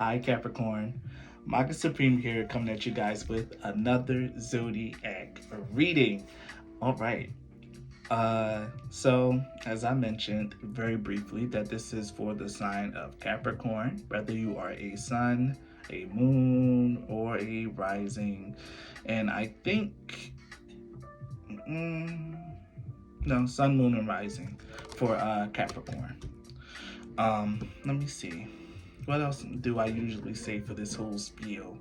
Hi Capricorn, Maka Supreme here coming at you guys with another zodiac reading. All right. So as I mentioned very briefly, that this is for the sign of Capricorn, whether you are a sun, a moon, or a rising. And I think, mm, no, sun, moon, and rising for Capricorn. Let me see. What else do I usually say for this whole spiel?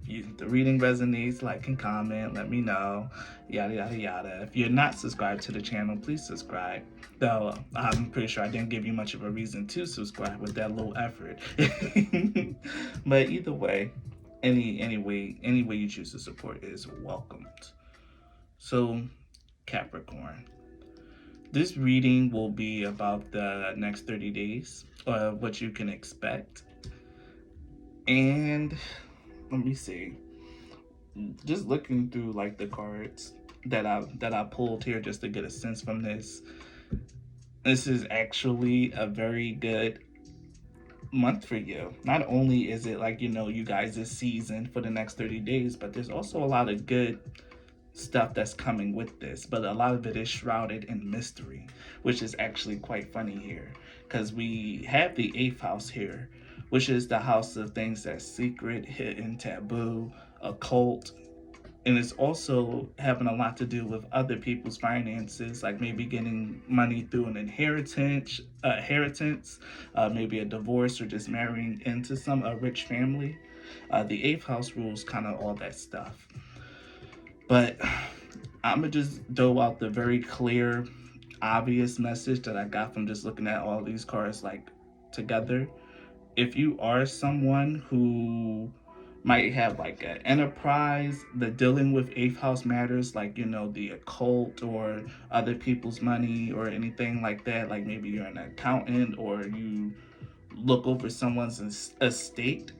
If the reading resonates, like and comment, let me know, yada yada yada. If you're not subscribed to the channel, please subscribe. Though I'm pretty sure I didn't give you much of a reason to subscribe with that little effort. But either way, any way you choose to support is welcomed. So Capricorn. This reading will be about the next 30 days, what you can expect. And let me see. Just looking through like the cards that I pulled here just to get a sense from this. This is actually a very good month for you. Not only is it like, you guys is seasoned for the next 30 days, but there's also a lot of good stuff that's coming with this, but a lot of it is shrouded in mystery, which is actually quite funny here because we have the eighth house here, which is the house of things that's secret, hidden, taboo, occult, and it's also having a lot to do with other people's finances, like maybe getting money through an inheritance, maybe a divorce, or just marrying into a rich family. The eighth house rules kind of all that stuff. But I'm gonna just throw out the very clear, obvious message that I got from just looking at all these cards like together. If you are someone who might have like an enterprise that dealing with eighth house matters, like the occult or other people's money or anything like that, like maybe you're an accountant or you look over someone's estate,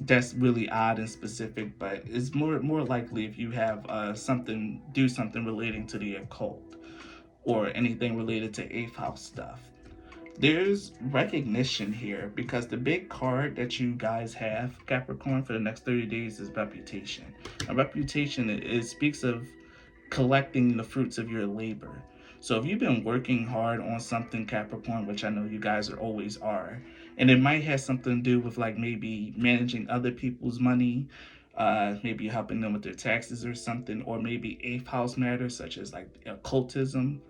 that's really odd and specific, but it's more likely if you have something relating to the occult or anything related to eighth house stuff. There's recognition here because the big card that you guys have, Capricorn, for the next 30 days is reputation. A reputation, it speaks of collecting the fruits of your labor. So if you've been working hard on something, Capricorn, which I know you guys always are, and it might have something to do with like maybe managing other people's money, maybe helping them with their taxes or something, or maybe eighth house matters such as like occultism.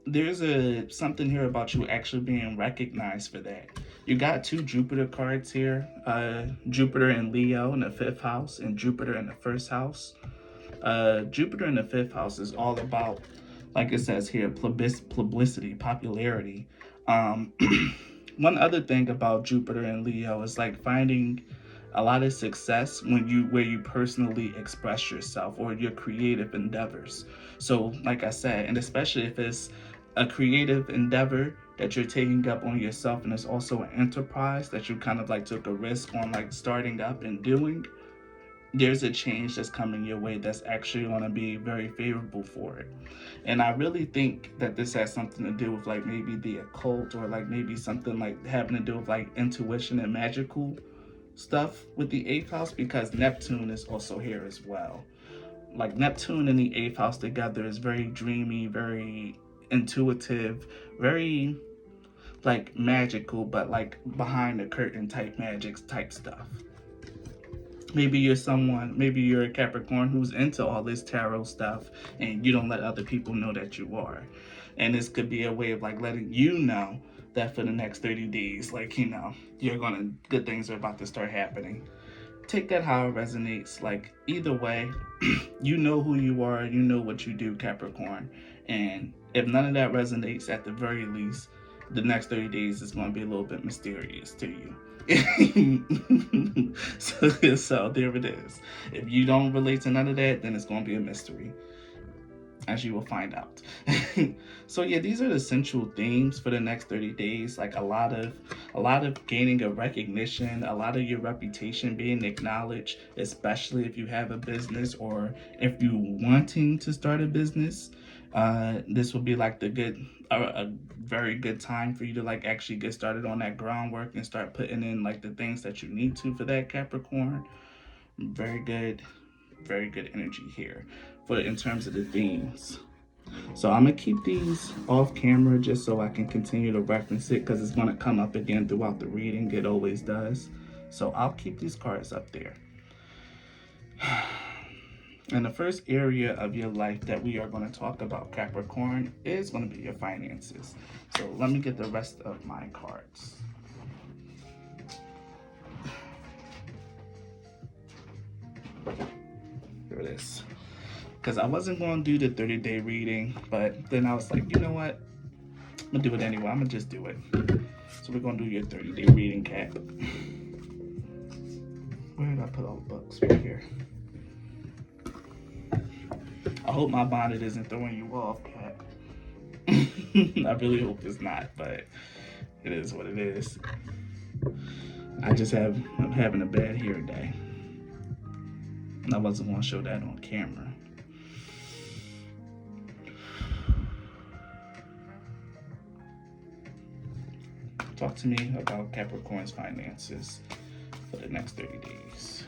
There's a something here about you actually being recognized for that. You got two Jupiter cards here, Jupiter and Leo in the fifth house and Jupiter in the first house. Jupiter in the fifth house is all about, like it says here, publicity, popularity. Um, One other thing about Jupiter and Leo is like finding a lot of success where you personally express yourself or your creative endeavors. So, like I said, and especially if it's a creative endeavor that you're taking up on yourself, and it's also an enterprise that you kind of like took a risk on like starting up and doing, there's a change that's coming your way that's actually going to be very favorable for it. And I really think that this has something to do with like maybe the occult or like maybe something like having to do with like intuition and magical stuff with the eighth house, because Neptune is also here as well. Like Neptune and the eighth house together is very dreamy, very intuitive, very like magical, but like behind the curtain type magic type stuff. Maybe you're a Capricorn who's into all this tarot stuff and you don't let other people know that you are. And this could be a way of like letting you know that for the next 30 days, like, good things are about to start happening. Take that how it resonates. Like, either way, you know who you are, you know what you do, Capricorn. And if none of that resonates, at the very least, the next 30 days is going to be a little bit mysterious to you. So there it is. If you don't relate to none of that, then it's going to be a mystery, as you will find out. So yeah, these are the central themes for the next 30 days. Like a lot of gaining of recognition, a lot of your reputation being acknowledged, especially if you have a business or if you wanting to start a business. This will be like a very good time for you to like actually get started on that groundwork and start putting in like the things that you need to for that Capricorn. Very good, very good energy here for in terms of the themes. So I'm gonna keep these off camera just so I can continue to reference it because it's gonna come up again throughout the reading. It always does. So I'll keep these cards up there. And the first area of your life that we are going to talk about, Capricorn, is going to be your finances. So let me get the rest of my cards. Here it is. Because I wasn't going to do the 30-day reading, but then I was like, you know what? I'm going to do it anyway. I'm going to just do it. So we're going to do your 30-day reading, Cap. Where did I put all the books? Right here. I hope my bonnet isn't throwing you off, Cat. I really hope it's not, but it is what it is. I'm having a bad hair day. And I wasn't going to show that on camera. Talk to me about Capricorn's finances for the next 30 days.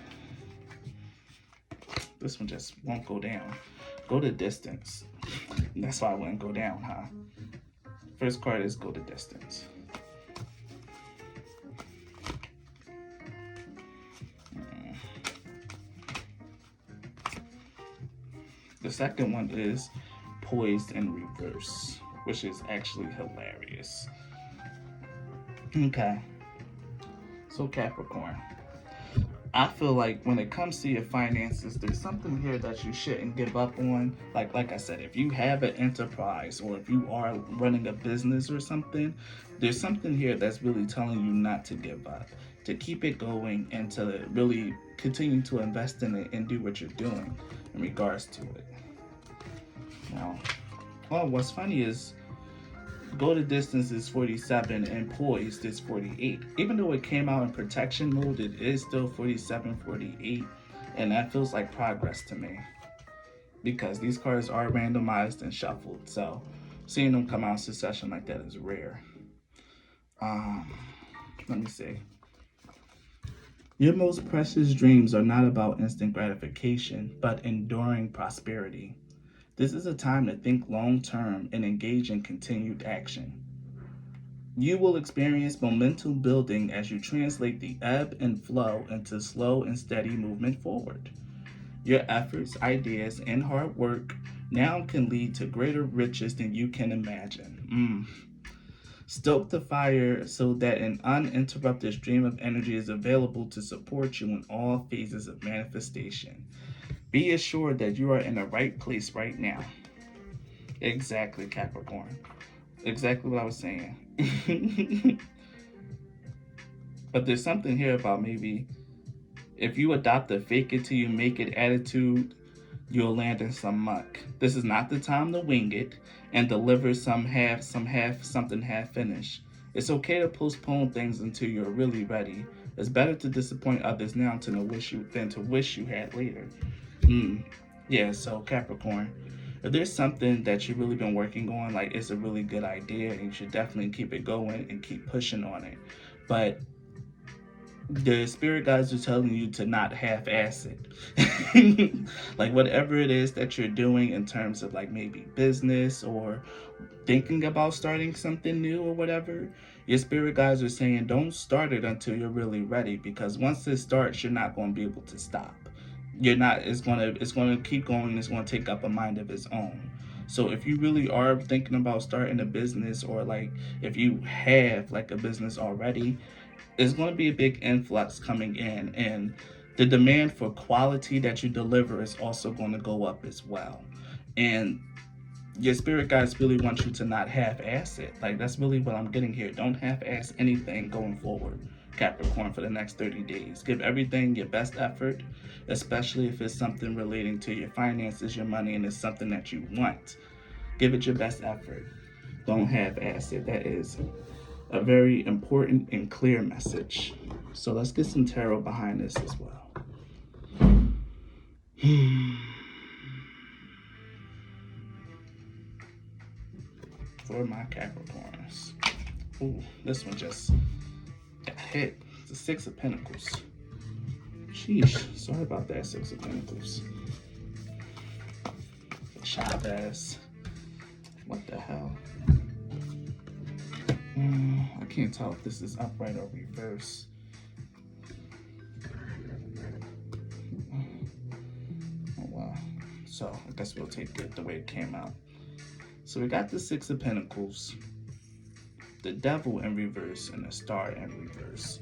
This one just won't go down. Go the distance. That's why I wouldn't go down, huh? First card is go the distance. The second one is poised in reverse, which is actually hilarious. Okay. So Capricorn, I feel like when it comes to your finances, there's something here that you shouldn't give up on. Like I said, if you have an enterprise or if you are running a business or something, there's something here that's really telling you not to give up, to keep it going and to really continue to invest in it and do what you're doing in regards to it. Now, what's funny is go the distance is 47 and poised is 48. Even though it came out in protection mode, it is still 47, 48. And that feels like progress to me because these cards are randomized and shuffled. So seeing them come out in succession like that is rare. Let me see. Your most precious dreams are not about instant gratification, but enduring prosperity. This is a time to think long-term and engage in continued action. You will experience momentum building as you translate the ebb and flow into slow and steady movement forward. Your efforts, ideas, and hard work now can lead to greater riches than you can imagine. Stoke the fire so that an uninterrupted stream of energy is available to support you in all phases of manifestation. Be assured that you are in the right place right now. Exactly, Capricorn. Exactly what I was saying. But there's something here about maybe if you adopt a fake it till you make it attitude, you'll land in some muck. This is not the time to wing it and deliver something half finished. It's okay to postpone things until you're really ready. It's better to disappoint others now than to wish you had later. Yeah, so Capricorn, if there's something that you've really been working on, like it's a really good idea and you should definitely keep it going and keep pushing on it. But the spirit guides are telling you to not half-ass it. Like whatever it is that you're doing in terms of like maybe business or thinking about starting something new or whatever, your spirit guides are saying don't start it until you're really ready, because once it starts, you're not going to be able to stop. It's going to keep going. It's going to take up a mind of its own. So if you really are thinking about starting a business, or like if you have like a business already, it's going to be a big influx coming in, and the demand for quality that you deliver is also going to go up as well. And your spirit guides really want you to not half-ass it. Like that's really what I'm getting here. Don't half-ass anything going forward, Capricorn, for the next 30 days. Give everything your best effort, especially if it's something relating to your finances, your money, and it's something that you want. Give it your best effort. Don't half-ass it. That is a very important and clear message. So let's get some tarot behind this as well. for my Capricorns. Ooh, this one just got hit. It's the Six of Pentacles. Sheesh, sorry about that, Six of Pentacles. Chavez. What the hell? I can't tell if this is upright or reverse. Oh wow. So I guess we'll take it the way it came out. So we got the Six of Pentacles, the Devil in reverse, and the Star in reverse.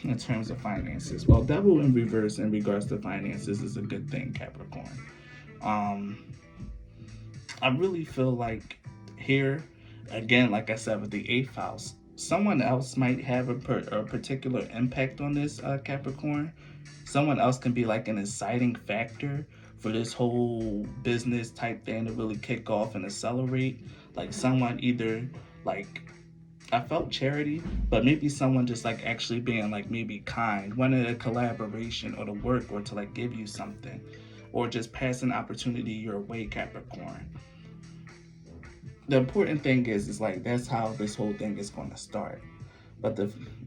In terms of finances, well, Devil in reverse in regards to finances is a good thing, Capricorn. I really feel like here, again, like I said, with the 8th house, someone else might have a particular impact on this, Capricorn. Someone else can be like an inciting factor for this whole business type thing to really kick off and accelerate. Like someone either like, I felt charity, but maybe someone just like actually being like maybe kind, wanting a collaboration or to work or to like give you something, or just pass an opportunity your way, Capricorn. The important thing is like that's how this whole thing is going to start. But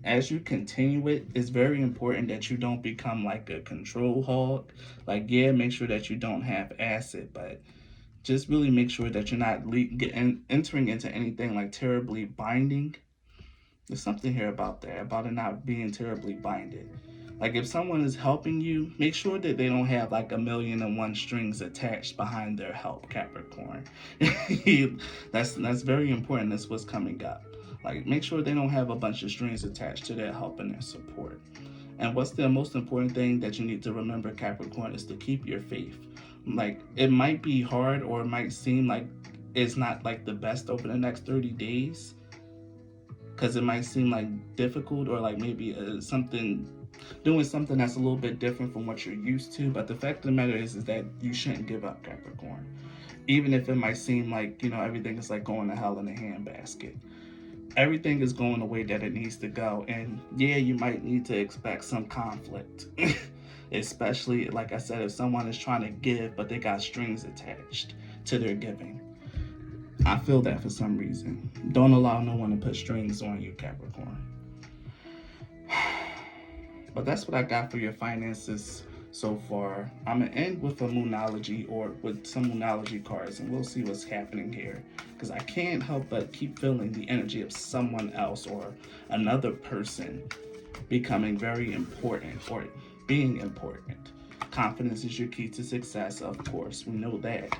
as you continue it, it's very important that you don't become like a control hog. Like, yeah, make sure that you don't have acid, but just really make sure that you're not entering into anything like terribly binding. There's something here about that, about it not being terribly binded. Like if someone is helping you, make sure that they don't have like 1,000,001 strings attached behind their help, Capricorn. That's very important. That's what's coming up. Like make sure they don't have a bunch of strings attached to their help and their support. And what's the most important thing that you need to remember, Capricorn, is to keep your faith. Like it might be hard or it might seem like it's not like the best over the next 30 days. Because it might seem like difficult or like maybe doing something that's a little bit different from what you're used to. But the fact of the matter is that you shouldn't give up, Capricorn. Even if it might seem like, everything is like going to hell in a handbasket. Everything is going the way that it needs to go. And yeah, you might need to expect some conflict. Especially, like I said, if someone is trying to give, but they got strings attached to their giving. I feel that for some reason. Don't allow no one to put strings on you, Capricorn. But that's what I got for your finances so far. I'm going to end with a Moonology or with some Moonology cards, and we'll see what's happening here. Because I can't help but keep feeling the energy of someone else or another person becoming very important or being important. Confidence is your key to success, of course. We know that.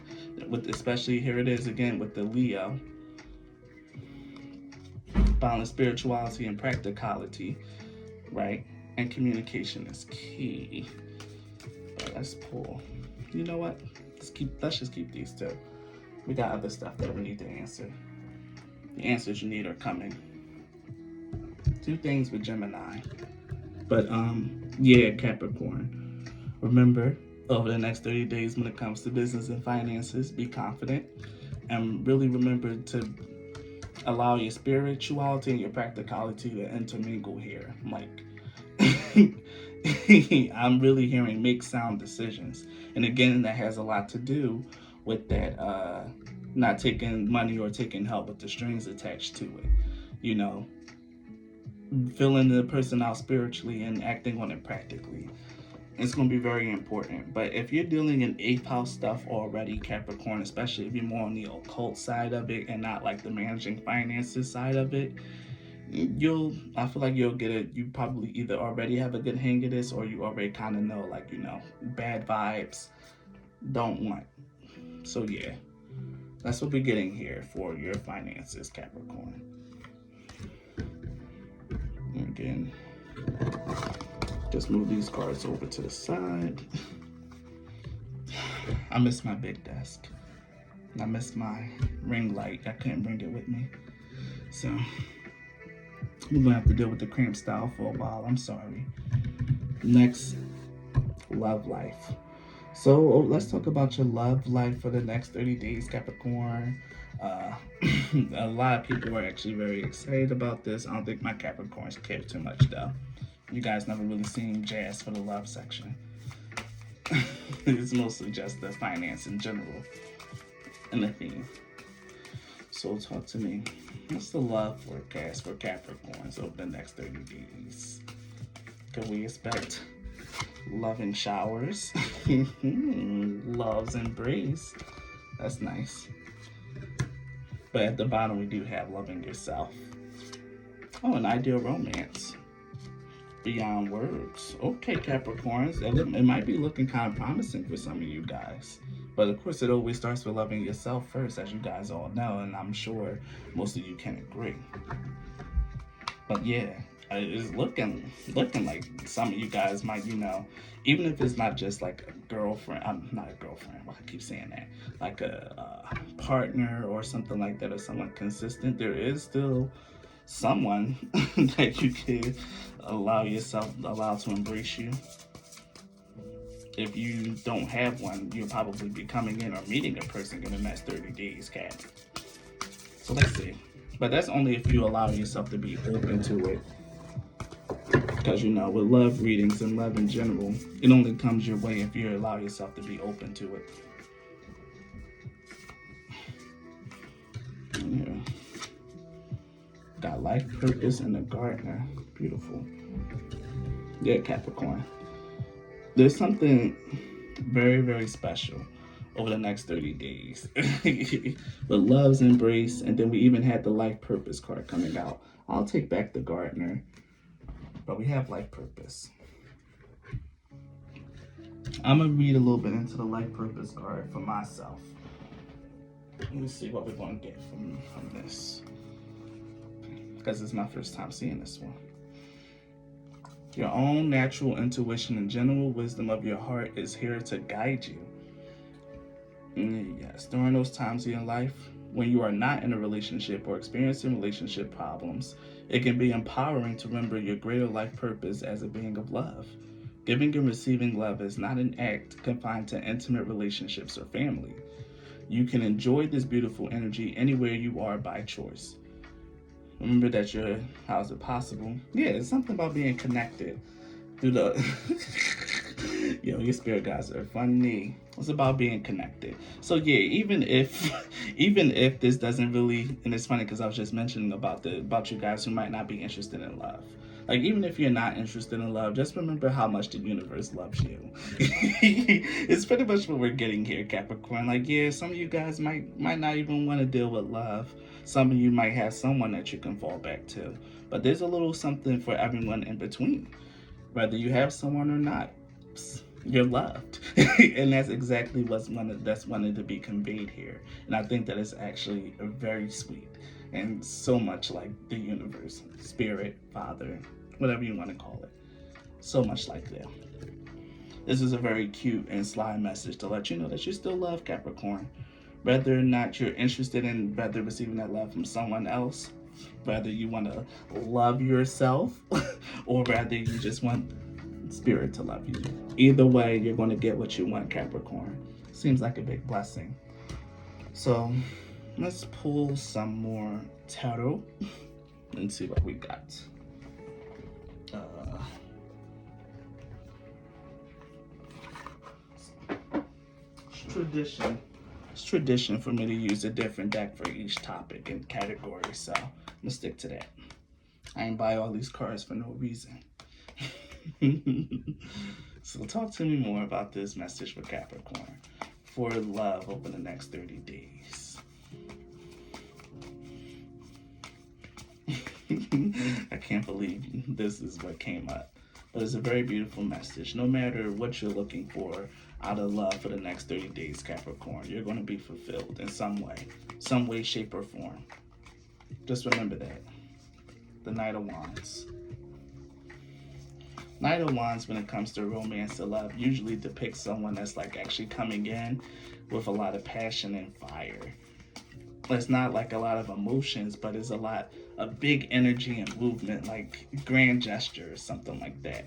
Especially here it is again with the Leo. Balance spirituality and practicality, right? And communication is key. But let's pull. You know what? Let's just keep these two. We got other stuff that we need to answer. The answers you need are coming. 2 things with Gemini. But yeah, Capricorn. Remember, over the next 30 days when it comes to business and finances, be confident and really remember to allow your spirituality and your practicality to intermingle here. Like, I'm really hearing make sound decisions. And again, that has a lot to do with that not taking money or taking help with the strings attached to it. Filling the person out spiritually and acting on it practically. It's going to be very important. But if you're dealing in 8th house stuff already, Capricorn, especially if you're more on the occult side of it and not like the managing finances side of it, I feel like you'll get it. You probably either already have a good hang of this or you already kind of know, like, bad vibes, don't want. So yeah, that's what we're getting here for your finances, Capricorn. And again, just move these cards over to the side. I miss my big desk. I miss my ring light. I couldn't bring it with me. So we're gonna have to deal with the cramp style for a while. I'm sorry. Next, love life. So let's talk about your love life for the next 30 days, Capricorn. A lot of people are actually very excited about this. I don't think my Capricorns care too much though. You guys never really seen jazz for the love section. It's mostly just the finance in general and the theme. So talk to me. What's the love forecast for Capricorns over the next 30 days? Can we expect loving showers? Love's embrace. That's nice. But at the bottom, we do have loving yourself. Oh, an ideal romance. Beyond words. Okay, Capricorns. It might be looking kind of promising for some of you guys. But of course, it always starts with loving yourself first, as you guys all know, and I'm sure most of you can agree. But yeah, it's looking like some of you guys might, even if it's not just like a girlfriend. I'm not a girlfriend. Why I keep saying that? Like a partner or something like that, or someone consistent. There is still someone that you could allow to embrace you. If you don't have one, you'll probably be coming in or meeting a person in the next 30 days, Cap. So let's see. But that's only if you allow yourself to be open to it. Because, with love readings and love in general, it only comes your way if you allow yourself to be open to it. Yeah. Got life purpose and the gardener. Beautiful. Yeah, Capricorn. There's something very, very special over the next 30 days. But love's embrace, and then we even had the life purpose card coming out. I'll take back the gardener, but we have life purpose. I'm going to read a little bit into the life purpose card for myself. Let me see what we're going to get from this, because it's my first time seeing this one. Your own natural intuition and general wisdom of your heart is here to guide you. Yes, during those times in your life when you are not in a relationship or experiencing relationship problems, it can be empowering to remember your greater life purpose as a being of love. Giving and receiving love is not an act confined to intimate relationships or family. You can enjoy this beautiful energy anywhere you are by choice. Remember that how is it possible? Yeah, it's something about being connected through the your spirit guides are funny. It's about being connected. So yeah, even if this doesn't really, and it's funny because I was just mentioning about you guys who might not be interested in love. Like, even if you're not interested in love, just remember how much the universe loves you. It's pretty much what we're getting here, Capricorn. Like, yeah, some of you guys might not even want to deal with love. Some of you might have someone that you can fall back to. But there's a little something for everyone in between. Whether you have someone or not, you're loved. And that's exactly that's wanted to be conveyed here. And I think that is actually very sweet. And so much like the universe, spirit, father, whatever you want to call it. So much like that. This is a very cute and sly message to let you know that you still love Capricorn. Whether or not you're interested in receiving that love from someone else, whether you want to love yourself, or rather you just want spirit to love you. Either way, you're going to get what you want, Capricorn. Seems like a big blessing. So let's pull some more tarot and see what we got. It's tradition for me to use a different deck for each topic and category, so I'm gonna stick to that. I ain't buy all these cards for no reason. So talk to me more about this message for Capricorn for love over the next 30 days. I can't believe this is what came up. But it's a very beautiful message. No matter what you're looking for out of love for the next 30 days, Capricorn, you're going to be fulfilled in some way, shape, or form. Just remember that. The Knight of Wands. Knight of Wands, when it comes to romance and love, usually depicts someone that's like actually coming in with a lot of passion and fire. It's not like a lot of emotions, but it's a lot of big energy and movement, like grand gesture or something like that.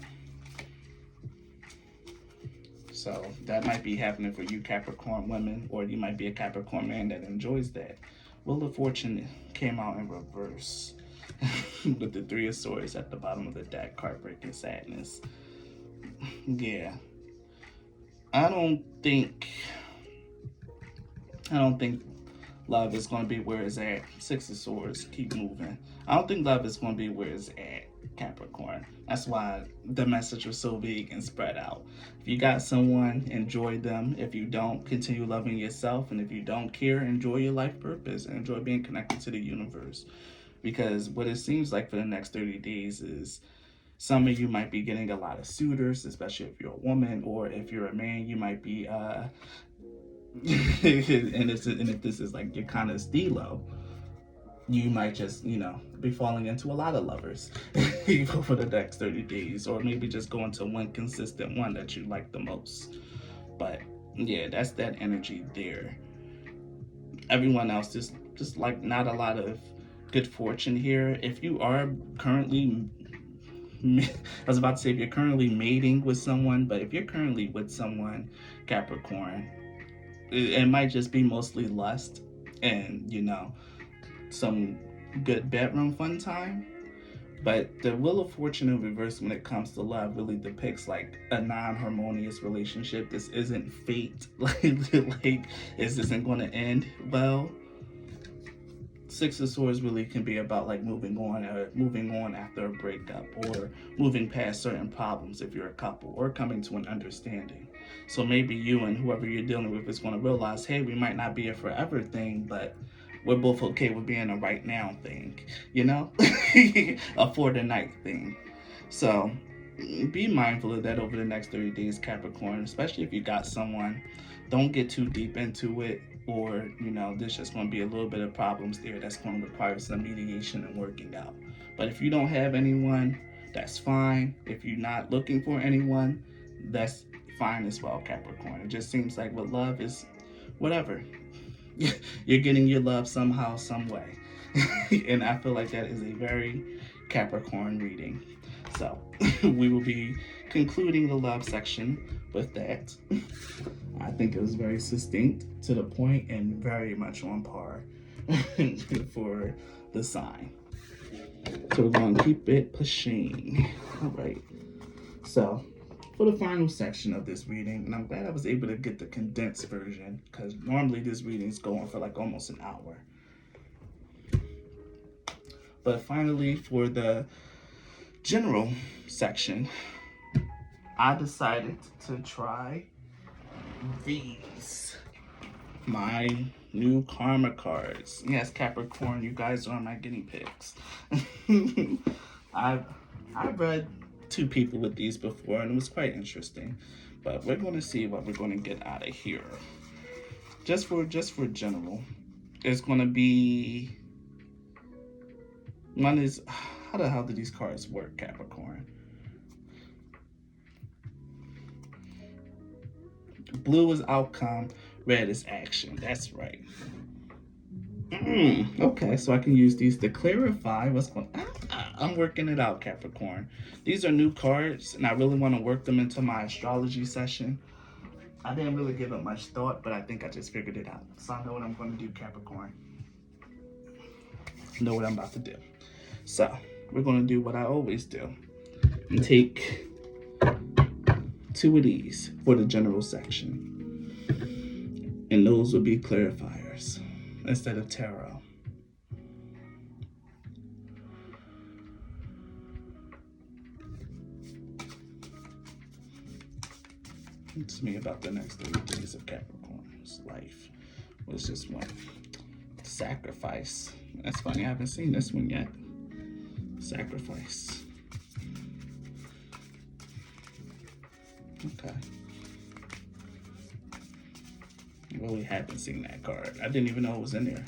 So that might be happening for you Capricorn women, or you might be a Capricorn man that enjoys that. Wheel of Fortune came out in reverse with the Three of Swords at the bottom of the deck, heartbreaking sadness. Yeah. I don't think love is going to be where it's at. Six of Swords, keep moving. I don't think love is going to be where it's at, Capricorn. That's why the message was so big and spread out. If you got someone, enjoy them. If you don't, continue loving yourself. And if you don't care, enjoy your life purpose and enjoy being connected to the universe. Because what it seems like for the next 30 days is some of you might be getting a lot of suitors, especially if you're a woman, or if you're a man, you might be and if this is like your kind of stilo, you might just, be falling into a lot of lovers for the next 30 days, or maybe just go into one consistent one that you like the most. But yeah, that's that energy there. Everyone else just like not a lot of good fortune here. If you are currently I was about to say if you're currently mating with someone, but if you're currently with someone, Capricorn, it might just be mostly lust and, some good bedroom fun time. But the Wheel of Fortune in reverse when it comes to love really depicts like a non-harmonious relationship. This isn't fate. Like this isn't going to end well. Six of Swords really can be about like moving on after a breakup, or moving past certain problems if you're a couple, or coming to an understanding. So maybe you and whoever you're dealing with is going to realize, hey, we might not be a forever thing, but we're both okay with being a right now thing, a for the night thing. So be mindful of that over the next 30 days, Capricorn, especially if you got someone. Don't get too deep into it, or, there's just going to be a little bit of problems there that's going to require some mediation and working out. But if you don't have anyone, that's fine. If you're not looking for anyone, that's fine as well, Capricorn. It just seems like with love is whatever. You're getting your love somehow, some way. And I feel like that is a very Capricorn reading. So we will be concluding the love section with that. I think it was very succinct, to the point, and very much on par for the sign. So we're going to keep it pushing. All right. So for the final section of this reading, and I'm glad I was able to get the condensed version, because normally this reading is going for like almost an hour. But finally, for the general section, I decided to try these, my new karma cards. Yes, Capricorn, you guys are my guinea pigs. I've read 2 people with these before, and it was quite interesting. But we're going to see what we're going to get out of here. Just for general, it's going to be, one is, how the hell do these cards work, Capricorn? Blue is outcome, red is action. That's right. Okay, so I can use these to clarify what's going on. I'm working it out, Capricorn. These are new cards, and I really want to work them into my astrology session. I didn't really give it much thought, but I think I just figured it out. So I know what I'm going to do, Capricorn. I know what I'm about to do. So we're going to do what I always do and take 2 of these for the general section. And those will be clarifiers instead of tarot. It's me about the next 30 days of Capricorn's life. Was just one. Sacrifice. That's funny, I haven't seen this one yet. Sacrifice. Okay. Really haven't seen that card. I didn't even know it was in there.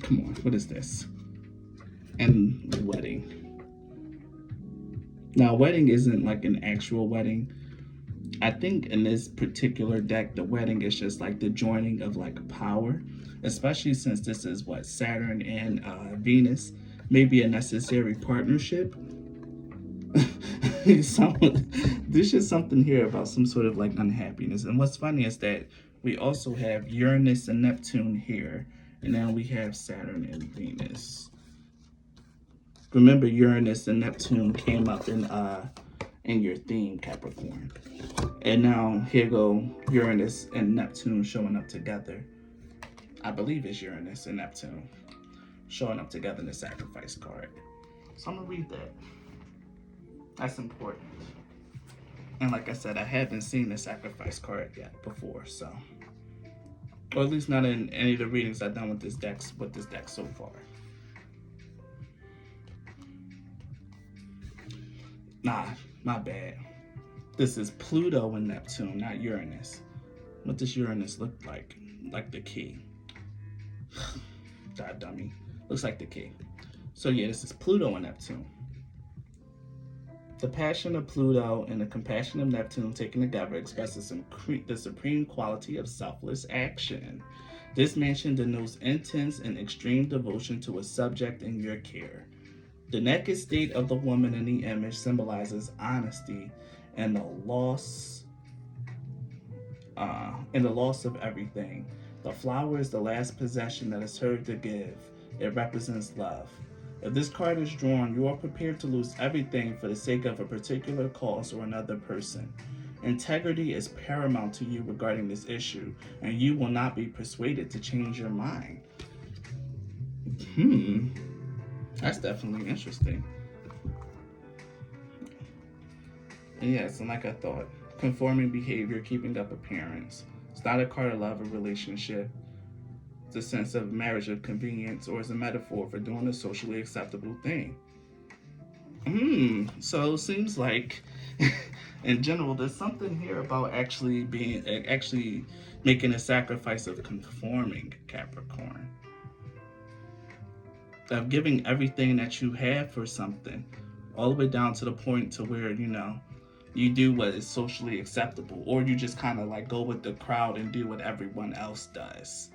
Come on, what is this? And wedding. Now, wedding isn't like an actual wedding. I think in this particular deck, the wedding is just like the joining of like power, especially since this is what Saturn and Venus, maybe a necessary partnership. There's just something here about some sort of like unhappiness. And what's funny is that we also have Uranus and Neptune here, and now we have Saturn and Venus. Remember, Uranus and Neptune came up in in your theme, Capricorn. And now here go Uranus and Neptune showing up together. I believe it's Uranus and Neptune showing up together in the sacrifice card. So I'm gonna read that. That's important. And like I said, I haven't seen the sacrifice card yet before, so, or at least not in any of the readings I've done with this deck so far. Nah, my bad. This is Pluto and Neptune, not Uranus. What does Uranus look like? Like the key. God dummy. Looks like the key. So yeah, this is Pluto and Neptune. The passion of Pluto and the compassion of Neptune taken together expresses the supreme quality of selfless action. This mansion denotes intense and extreme devotion to a subject in your care. The naked state of the woman in the image symbolizes honesty and the loss of everything. The flower is the last possession that is hers to give. It represents love. If this card is drawn, you are prepared to lose everything for the sake of a particular cause or another person. Integrity is paramount to you regarding this issue, and you will not be persuaded to change your mind. That's definitely interesting. And yes, and like I thought, conforming behavior, keeping up appearance. It's not a card of love or relationship. It's a sense of marriage of convenience, or is a metaphor for doing a socially acceptable thing. So it seems like, in general, there's something here about actually making a sacrifice of conforming, Capricorn. Of giving everything that you have for something, all the way down to the point to where, you do what is socially acceptable, or you just kind of like go with the crowd and do what everyone else does.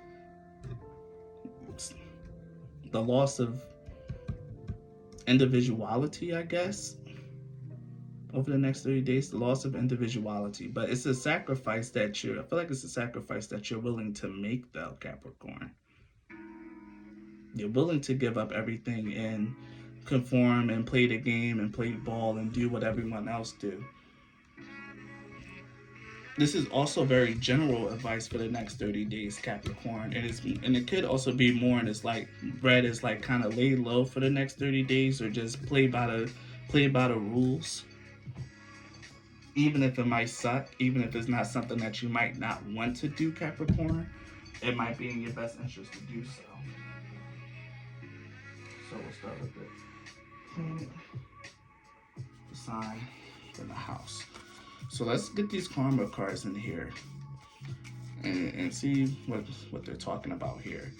The loss of individuality, I guess, over the next 30 days, the loss of individuality. But it's a sacrifice I feel like it's a sacrifice that you're willing to make, though, Capricorn. You're willing to give up everything and conform and play the game and play ball and do what everyone else do. This is also very general advice for the next 30 days, Capricorn. And it could also be more, and it's like read as like kind of lay low for the next 30 days, or just play by the rules. Even if it might suck, even if it's not something that you might not want to do, Capricorn, it might be in your best interest to do so. So we'll start with the sign in the house. So let's get these karma cards in here and see what they're talking about here.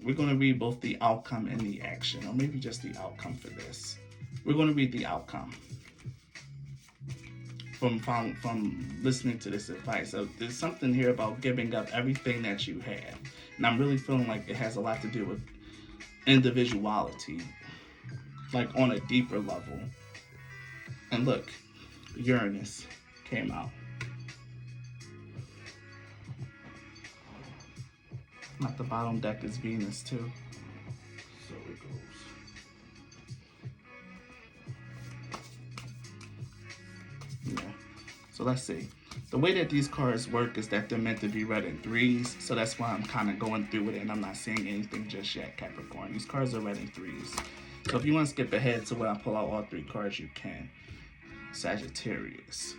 We're going to read both the outcome and the action, or maybe just the outcome for this. We're going to read the outcome from listening to this advice. So there's something here about giving up everything that you have. And I'm really feeling like it has a lot to do with individuality, like on a deeper level. And look, Uranus came out. At the bottom deck is Venus too. So it goes. Yeah. So let's see. The way that these cards work is that they're meant to be read in threes. So that's why I'm kind of going through with it and I'm not saying anything just yet, Capricorn. These cards are read in threes. So if you want to skip ahead to where I pull out all three cards, you can. Sagittarius.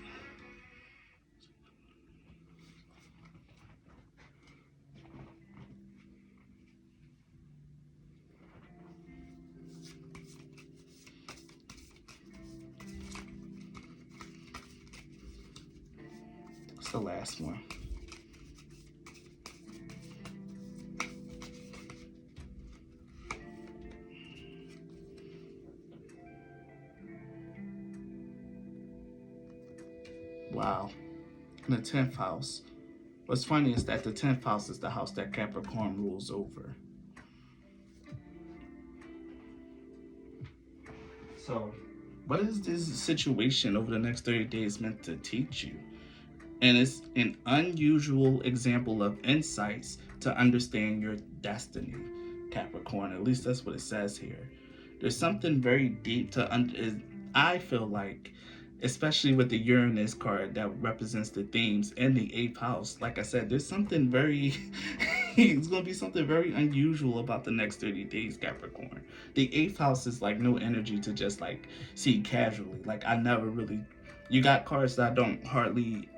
It's the last one. Wow. In the 10th house. What's funny is that the 10th house is the house that Capricorn rules over. So, what is this situation over the next 30 days meant to teach you? And it's an unusual example of insights to understand your destiny, Capricorn. At least that's what it says here. There's something very deep I feel like especially with the Uranus card that represents the themes in the eighth house. Like I said, there's something very, it's going to be something very unusual about the next 30 days, Capricorn. The eighth house is like no energy to just like see casually. Like I never really, you got cards that I don't hardly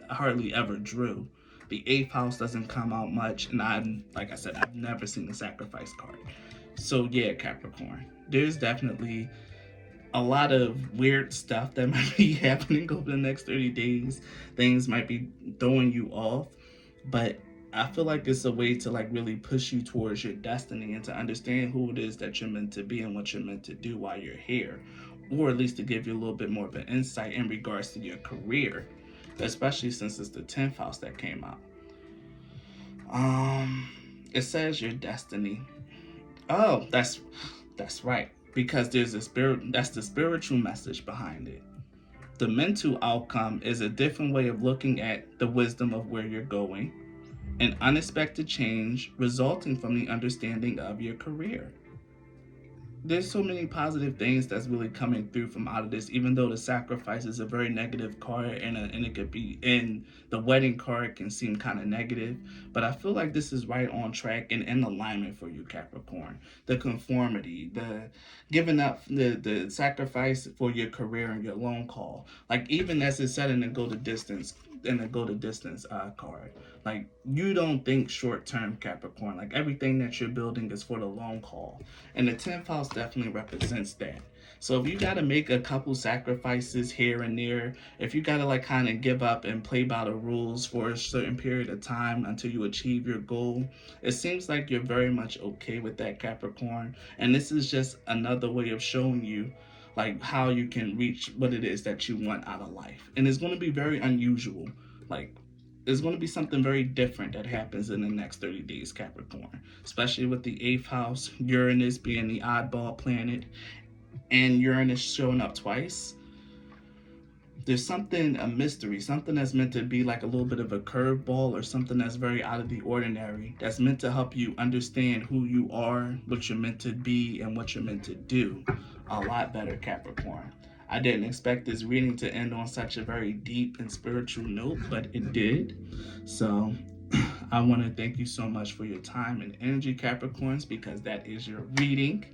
ever drew. The eighth house doesn't come out much, and like I said, I've never seen a sacrifice card. So yeah, Capricorn, there's definitely a lot of weird stuff that might be happening over the next 30 days. Things might be throwing you off, but I feel like it's a way to like really push you towards your destiny and to understand who it is that you're meant to be and what you're meant to do while you're here, or at least to give you a little bit more of an insight in regards to your career, especially since it's the 10th house that came out. Um, it says your destiny. Oh, that's right. Because there's a spirit, that's the spiritual message behind it. The mental outcome is a different way of looking at the wisdom of where you're going, an unexpected change resulting from the understanding of your career. There's so many positive things that's really coming through from out of this, even though the sacrifice is a very negative card, and it could be, and the wedding card can seem kind of negative, but I feel like this is right on track and in alignment for you, Capricorn. The conformity, the giving up, the sacrifice for your career and your long call, like even as it's said in the go to distance card, like you don't think short term, Capricorn. Like everything that you're building is for the long haul, and the 10th house definitely represents that. So if you got to make a couple sacrifices here and there, if you got to like kind of give up and play by the rules for a certain period of time until you achieve your goal, it seems like you're very much okay with that, Capricorn. And this is just another way of showing you like how you can reach what it is that you want out of life. And it's going to be very unusual. Like there's going to be something very different that happens in the next 30 days, Capricorn, especially with the eighth house, Uranus being the oddball planet, and Uranus showing up twice. There's something, a mystery, something that's meant to be like a little bit of a curveball or something that's very out of the ordinary, that's meant to help you understand who you are, what you're meant to be, and what you're meant to do a lot better, Capricorn. I didn't expect this reading to end on such a very deep and spiritual note, but it did. So I want to thank you so much for your time and energy, Capricorns, because that is your reading.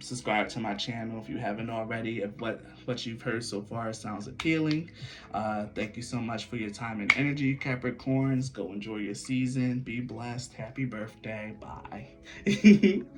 Subscribe to my channel if you haven't already. If what you've heard so far sounds appealing, thank you so much for your time and energy, Capricorns. Go enjoy your season. Be blessed. Happy birthday. Bye.